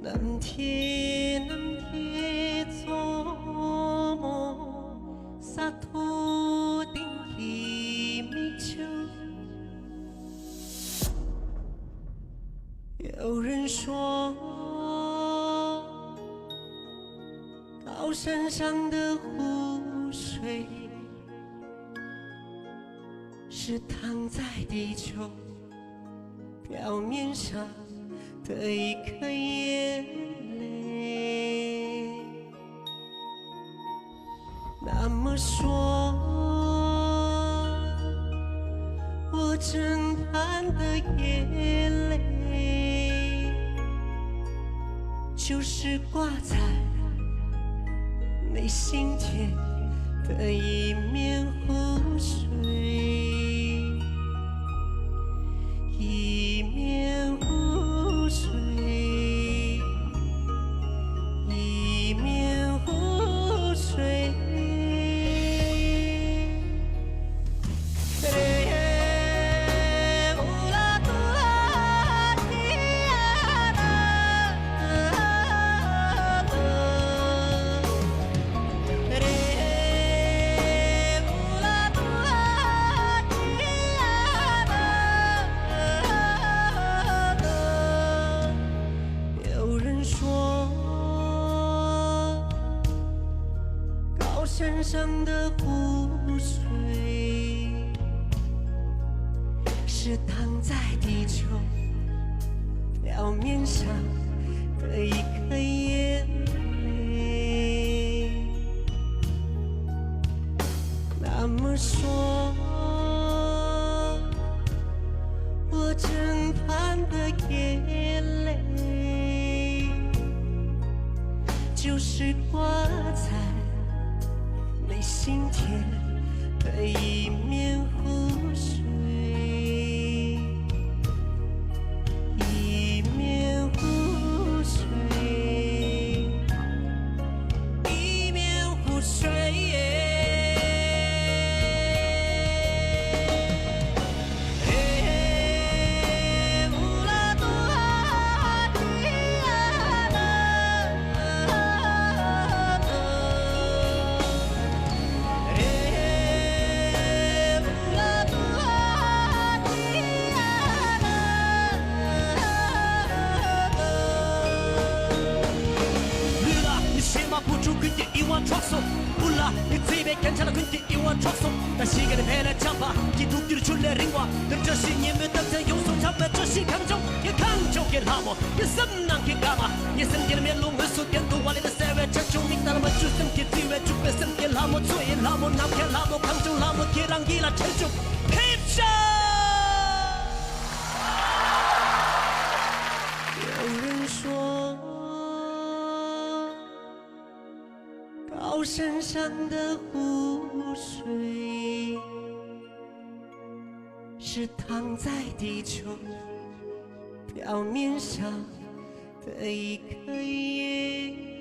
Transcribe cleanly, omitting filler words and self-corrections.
蓝天做梦，洒脱的一米秋。有人说，高山上的湖水是躺在地球表面上的一颗眼泪。那么说，我枕畔的眼泪，就是挂在你心田的一面湖水，一面湖水，一面湖水。山上的湖水是躺在地球表面上的一颗眼泪。那么说，我枕畔的眼泪，就是挂在你心田的一面湖水，一面湖水，一面湖水。몰라 네 집에 괜찮아 근데 이원 촉속 나 시간의 배를 잡아 기둥들이 줄래 링과 능저시 예면 남자 용서 잡아 저시 강종 예 강종길 하모 예 썸난길 가마 예 승길 멜롱을 쏟겐 도와리는 세외 철중 닉다라만 주승길 뒤에 죽배 승길 하모 추일 하모 남길 하모 강종 하모 기랑기라 철중 힙쇼有人说高山上的湖水是躺在地球表面上的一颗眼